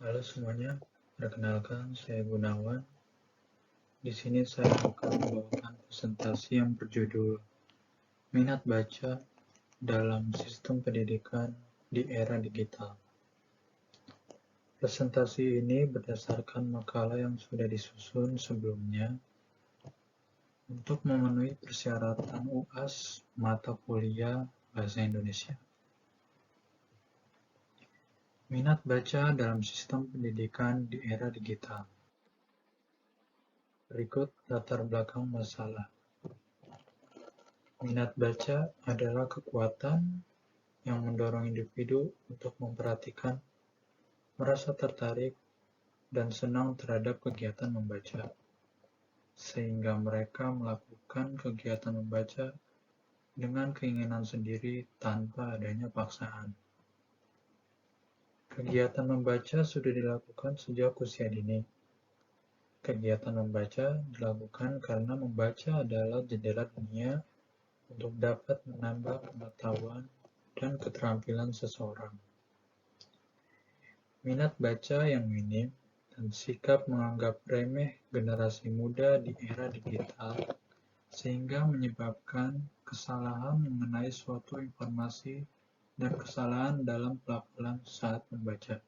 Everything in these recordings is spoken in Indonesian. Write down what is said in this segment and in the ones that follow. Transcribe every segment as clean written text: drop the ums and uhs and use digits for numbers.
Halo semuanya, perkenalkan saya Gunawan. Di sini saya akan membawakan presentasi yang berjudul Minat Baca dalam Sistem Pendidikan di Era Digital. Presentasi ini berdasarkan makalah yang sudah disusun sebelumnya untuk memenuhi persyaratan UAS mata kuliah Bahasa Indonesia. Minat baca dalam sistem pendidikan di era digital. Berikut latar belakang masalah. Minat baca adalah kekuatan yang mendorong individu untuk memperhatikan, merasa tertarik, dan senang terhadap kegiatan membaca, sehingga mereka melakukan kegiatan membaca dengan keinginan sendiri tanpa adanya paksaan. Kegiatan membaca sudah dilakukan sejak usia dini. Kegiatan membaca dilakukan karena membaca adalah jendela dunia untuk dapat menambah pengetahuan dan keterampilan seseorang. Minat baca yang minim dan sikap menganggap remeh generasi muda di era digital sehingga menyebabkan kesalahan mengenai suatu informasi dan kesalahan dalam pelafalan saat membaca.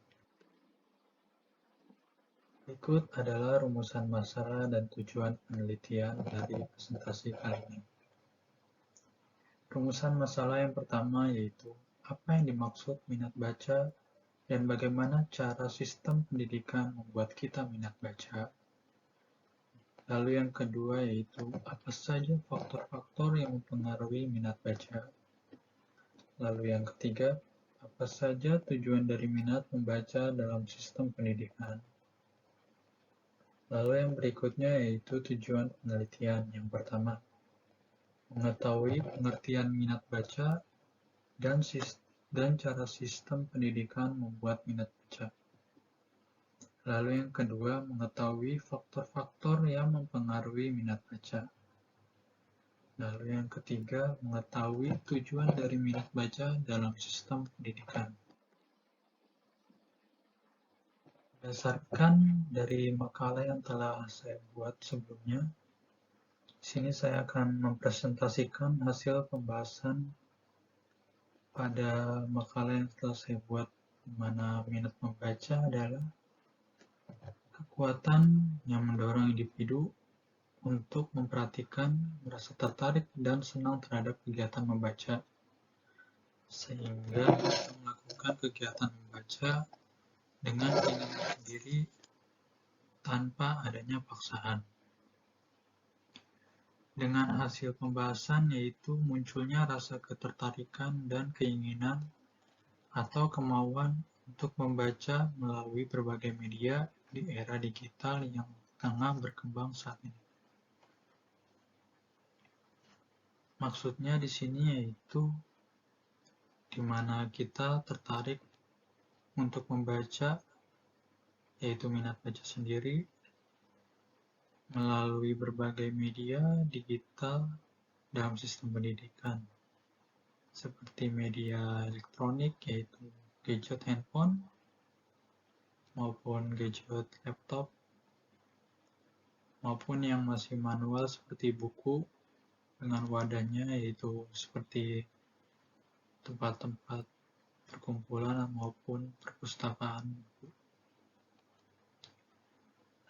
Berikut adalah rumusan masalah dan tujuan penelitian dari presentasi kali ini. Rumusan masalah yang pertama yaitu apa yang dimaksud minat baca dan bagaimana cara sistem pendidikan membuat kita minat baca. Lalu yang kedua yaitu apa saja faktor-faktor yang mempengaruhi minat baca. Lalu yang ketiga, apa saja tujuan dari minat membaca dalam sistem pendidikan. Lalu yang berikutnya yaitu tujuan penelitian. Yang pertama, mengetahui pengertian minat baca dan cara sistem pendidikan membuat minat baca. Lalu yang kedua, mengetahui faktor-faktor yang mempengaruhi minat baca. Lalu yang ketiga, mengetahui tujuan dari minat baca dalam sistem pendidikan. Berdasarkan dari makalah yang telah saya buat sebelumnya, di sini saya akan mempresentasikan hasil pembahasan pada makalah yang telah saya buat, di mana minat membaca adalah kekuatan yang mendorong individu untuk memperhatikan, merasa tertarik, dan senang terhadap kegiatan membaca, sehingga melakukan kegiatan membaca dengan keinginan sendiri tanpa adanya paksaan. Dengan hasil pembahasan yaitu munculnya rasa ketertarikan dan keinginan atau kemauan untuk membaca melalui berbagai media di era digital yang tengah berkembang saat ini. Maksudnya di sini yaitu di mana kita tertarik untuk membaca, yaitu minat baca sendiri, melalui berbagai media digital dalam sistem pendidikan, seperti media elektronik, yaitu gadget handphone, maupun gadget laptop, maupun yang masih manual seperti buku dengan wadahnya, yaitu seperti tempat-tempat perkumpulan maupun perpustakaan.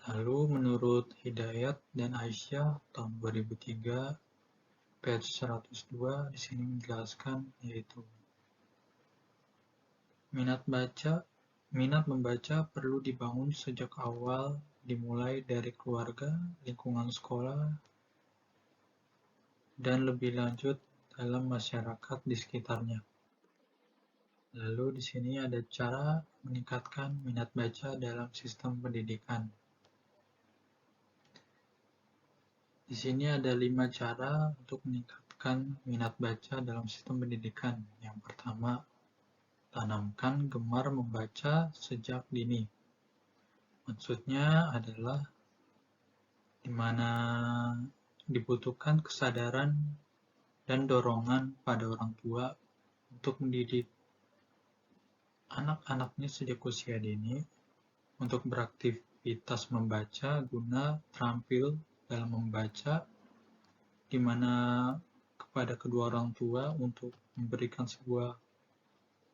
Lalu menurut Hidayat dan Aisyah tahun 2003 page 102 di sini menjelaskan yaitu minat membaca perlu dibangun sejak awal, dimulai dari keluarga, lingkungan sekolah, dan lebih lanjut dalam masyarakat di sekitarnya. Lalu di sini ada cara meningkatkan minat baca dalam sistem pendidikan. Di sini ada 5 cara untuk meningkatkan minat baca dalam sistem pendidikan. Yang pertama, tanamkan gemar membaca sejak dini. Maksudnya adalah di mana dibutuhkan kesadaran dan dorongan pada orang tua untuk mendidik anak-anaknya sejak usia dini untuk beraktivitas membaca guna terampil dalam membaca, di mana kepada kedua orang tua untuk memberikan sebuah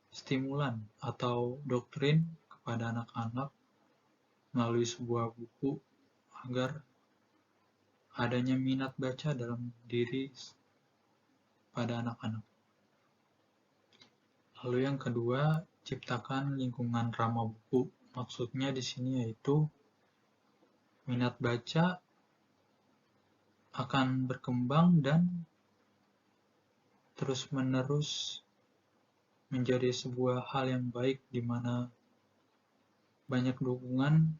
stimulan atau doktrin kepada anak-anak melalui sebuah buku agar adanya minat baca dalam diri pada anak-anak. Lalu yang kedua, ciptakan lingkungan ramah buku. Maksudnya di sini yaitu minat baca akan berkembang dan terus-menerus menjadi sebuah hal yang baik di mana banyak dukungan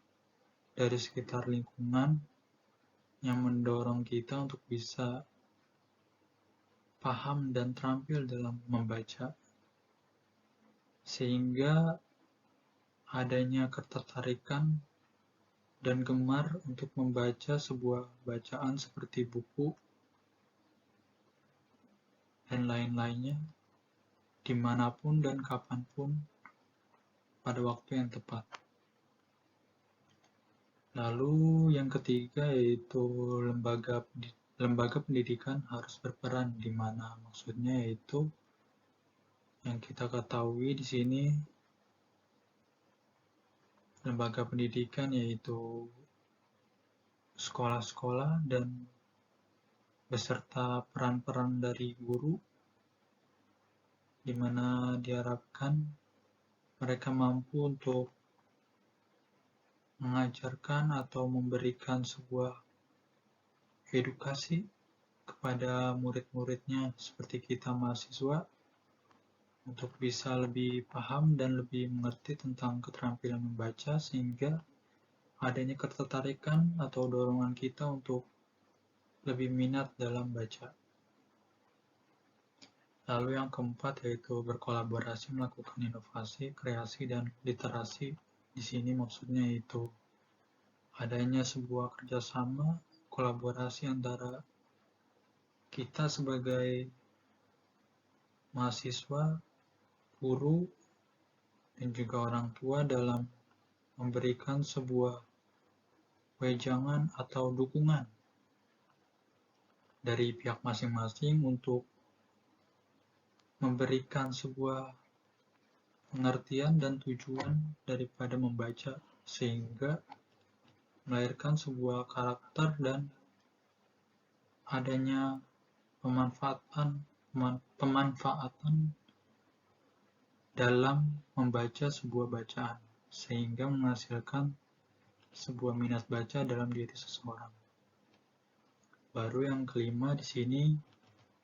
dari sekitar lingkungan yang mendorong kita untuk bisa paham dan terampil dalam membaca, sehingga adanya ketertarikan dan gemar untuk membaca sebuah bacaan seperti buku dan lain-lainnya dimanapun dan kapanpun pada waktu yang tepat. Lalu yang ketiga yaitu lembaga pendidikan harus berperan, di mana maksudnya yaitu yang kita ketahui di sini lembaga pendidikan yaitu sekolah-sekolah dan beserta peran-peran dari guru, di mana diharapkan mereka mampu untuk mengajarkan atau memberikan sebuah edukasi kepada murid-muridnya seperti kita mahasiswa untuk bisa lebih paham dan lebih mengerti tentang keterampilan membaca, sehingga adanya ketertarikan atau dorongan kita untuk lebih minat dalam baca. Lalu yang keempat yaitu berkolaborasi, melakukan inovasi, kreasi, dan literasi. Di sini maksudnya yaitu adanya sebuah kerjasama, kolaborasi antara kita sebagai mahasiswa, guru, dan juga orang tua dalam memberikan sebuah wejangan atau dukungan dari pihak masing-masing untuk memberikan sebuah pengertian dan tujuan daripada membaca, sehingga melahirkan sebuah karakter dan adanya pemanfaatan dalam membaca sebuah bacaan, sehingga menghasilkan sebuah minat baca dalam diri seseorang. Baru yang kelima di sini,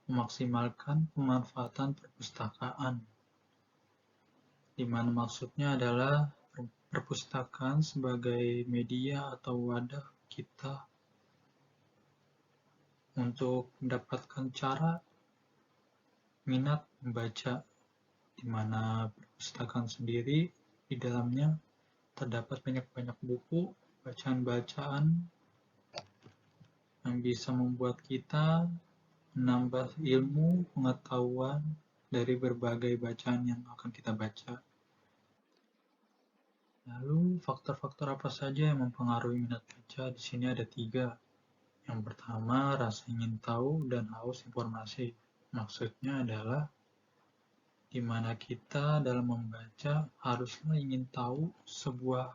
memaksimalkan pemanfaatan perpustakaan, di mana maksudnya adalah perpustakaan sebagai media atau wadah kita untuk mendapatkan cara minat membaca, di mana perpustakaan sendiri di dalamnya terdapat banyak-banyak buku, bacaan-bacaan yang bisa membuat kita menambah ilmu, pengetahuan dari berbagai bacaan yang akan kita baca. Lalu faktor-faktor apa saja yang mempengaruhi minat baca? Di sini ada 3. Yang pertama, rasa ingin tahu dan haus informasi. Maksudnya adalah di mana kita dalam membaca haruslah ingin tahu sebuah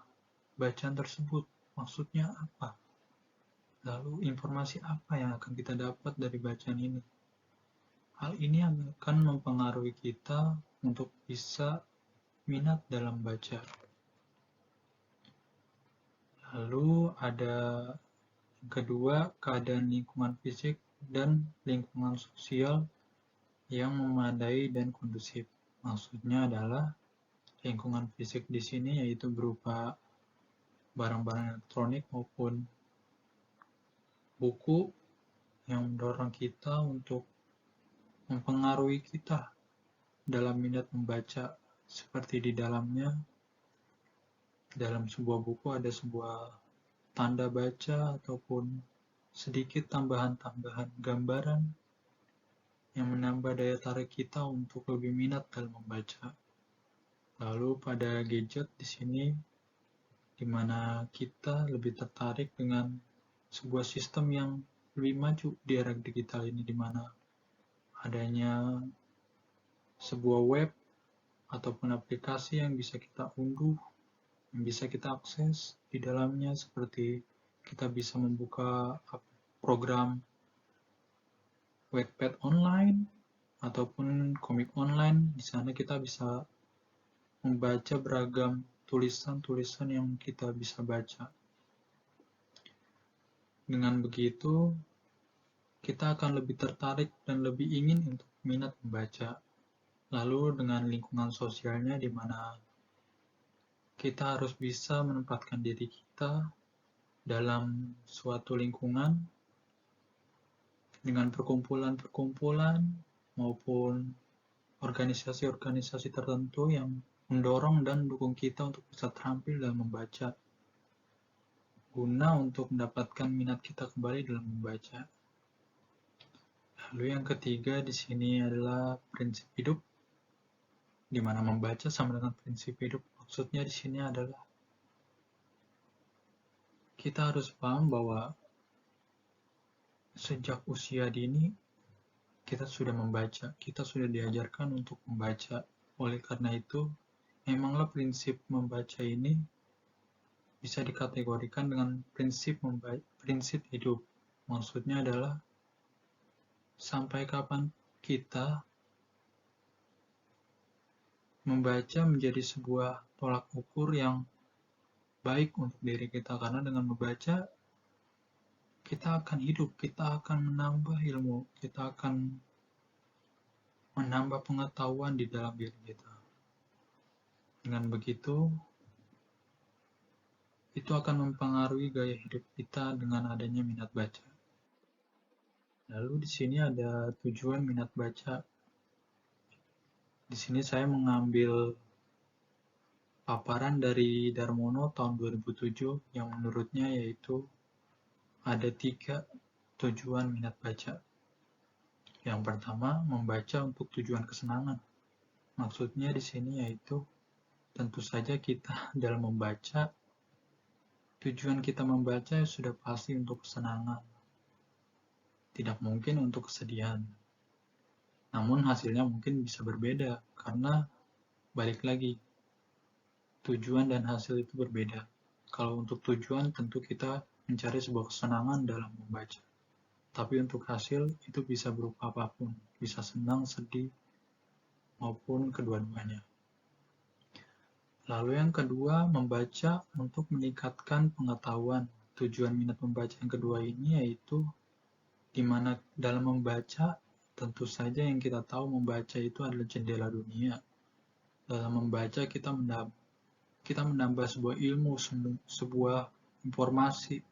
bacaan tersebut. Maksudnya apa? Lalu informasi apa yang akan kita dapat dari bacaan ini? Hal ini akan mempengaruhi kita untuk bisa minat dalam baca. Lalu ada yang kedua, keadaan lingkungan fisik dan lingkungan sosial yang memadai dan kondusif. Maksudnya adalah lingkungan fisik di sini yaitu berupa barang-barang elektronik maupun buku yang mendorong kita untuk mempengaruhi kita dalam minat membaca, seperti di dalamnya dalam sebuah buku ada sebuah tanda baca ataupun sedikit tambahan-tambahan gambaran yang menambah daya tarik kita untuk lebih minat dalam membaca. Lalu pada gadget di sini di mana kita lebih tertarik dengan sebuah sistem yang lebih maju di era digital ini, di mana adanya sebuah web ataupun aplikasi yang bisa kita unduh, yang bisa kita akses di dalamnya, seperti kita bisa membuka program Wattpad online ataupun komik online. Di sana kita bisa membaca beragam tulisan-tulisan yang kita bisa baca. Dengan begitu, kita akan lebih tertarik dan lebih ingin untuk minat membaca. Lalu dengan lingkungan sosialnya, di mana kita harus bisa menempatkan diri kita dalam suatu lingkungan dengan perkumpulan-perkumpulan maupun organisasi-organisasi tertentu yang mendorong dan mendukung kita untuk bisa terampil dalam membaca, guna untuk mendapatkan minat kita kembali dalam membaca. Lalu yang ketiga di sini adalah prinsip hidup, di mana membaca sama dengan prinsip hidup. Maksudnya di sini adalah kita harus paham bahwa sejak usia dini kita sudah membaca, kita sudah diajarkan untuk membaca. Oleh karena itu, memanglah prinsip membaca ini bisa dikategorikan dengan prinsip hidup. Maksudnya adalah sampai kapan kita membaca menjadi sebuah tolak ukur yang baik untuk diri kita, karena dengan membaca kita akan hidup, kita akan menambah ilmu, kita akan menambah pengetahuan di dalam diri kita. Dengan begitu, itu akan mempengaruhi gaya hidup kita dengan adanya minat baca. Lalu di sini ada tujuan minat baca. Di sini saya mengambil paparan dari Darmono tahun 2007 yang menurutnya yaitu ada 3 tujuan minat baca. Yang pertama, membaca untuk tujuan kesenangan. Maksudnya di sini yaitu tentu saja kita dalam membaca, tujuan kita membaca sudah pasti untuk kesenangan. Tidak mungkin untuk kesedihan. Namun hasilnya mungkin bisa berbeda karena balik lagi, tujuan dan hasil itu berbeda. Kalau untuk tujuan tentu kita mencari sebuah kesenangan dalam membaca. Tapi untuk hasil itu bisa berupa apapun, bisa senang, sedih, maupun kedua-duanya. Lalu yang kedua, membaca untuk meningkatkan pengetahuan. Tujuan minat membaca yang kedua ini yaitu di mana dalam membaca, tentu saja yang kita tahu membaca itu adalah jendela dunia. Dalam membaca kita menambah sebuah ilmu, sebuah informasi.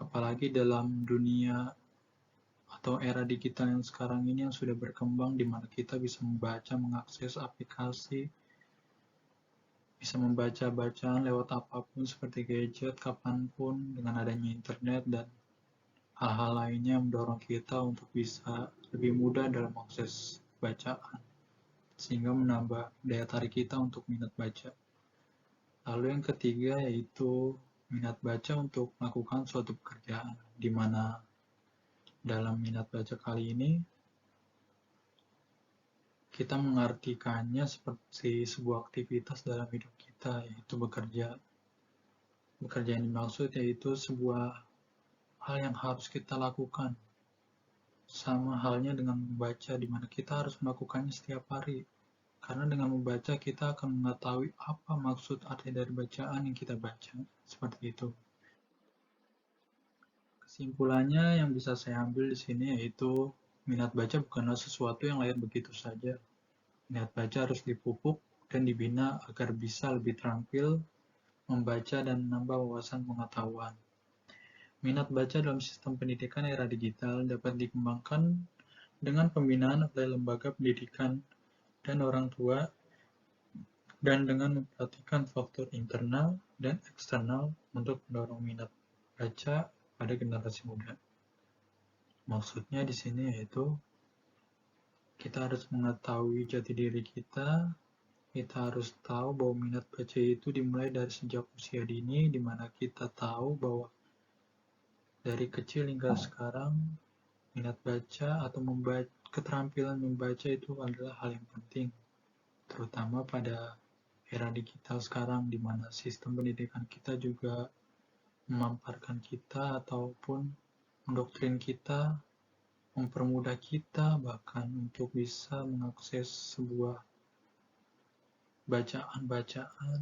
Apalagi dalam dunia atau era digital yang sekarang ini yang sudah berkembang, di mana kita bisa membaca, mengakses aplikasi, bisa membaca bacaan lewat apapun seperti gadget, kapanpun, dengan adanya internet dan hal-hal lainnya yang mendorong kita untuk bisa lebih mudah dalam akses bacaan, sehingga menambah daya tarik kita untuk minat baca. Lalu yang ketiga yaitu minat baca untuk melakukan suatu pekerjaan, di mana dalam minat baca kali ini kita mengartikannya seperti sebuah aktivitas dalam hidup kita, yaitu bekerja. Bekerja yang dimaksud yaitu sebuah hal yang harus kita lakukan. Sama halnya dengan membaca, di mana kita harus melakukannya setiap hari. Karena dengan membaca kita akan mengetahui apa maksud arti dari bacaan yang kita baca. Seperti itu. Kesimpulannya yang bisa saya ambil di sini yaitu minat baca bukanlah sesuatu yang lahir begitu saja. Minat baca harus dipupuk dan dibina agar bisa lebih terampil membaca dan menambah wawasan pengetahuan. Minat baca dalam sistem pendidikan era digital dapat dikembangkan dengan pembinaan oleh lembaga pendidikan dan orang tua, dan dengan memperhatikan faktor internal dan eksternal untuk mendorong minat baca pada generasi muda. Maksudnya di sini yaitu kita harus mengetahui jati diri kita, Kita harus tahu bahwa minat baca itu dimulai dari sejak usia dini, di mana kita tahu bahwa dari kecil hingga sekarang, minat baca atau keterampilan membaca itu adalah hal yang penting, terutama pada era digital sekarang, di mana sistem pendidikan kita juga memamparkan kita ataupun mendoktrin kita, mempermudah kita bahkan untuk bisa mengakses sebuah bacaan-bacaan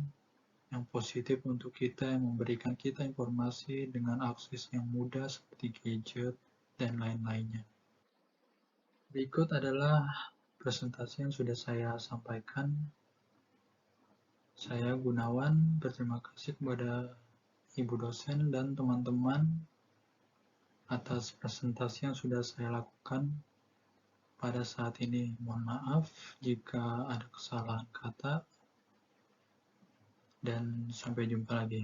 yang positif untuk kita, yang memberikan kita informasi dengan akses yang mudah seperti gadget dan lain-lainnya. Berikut adalah presentasi yang sudah saya sampaikan. Saya Gunawan, berterima kasih kepada Ibu dosen dan teman-teman atas presentasi yang sudah saya lakukan pada saat ini. Mohon maaf jika ada kesalahan kata, dan sampai jumpa lagi.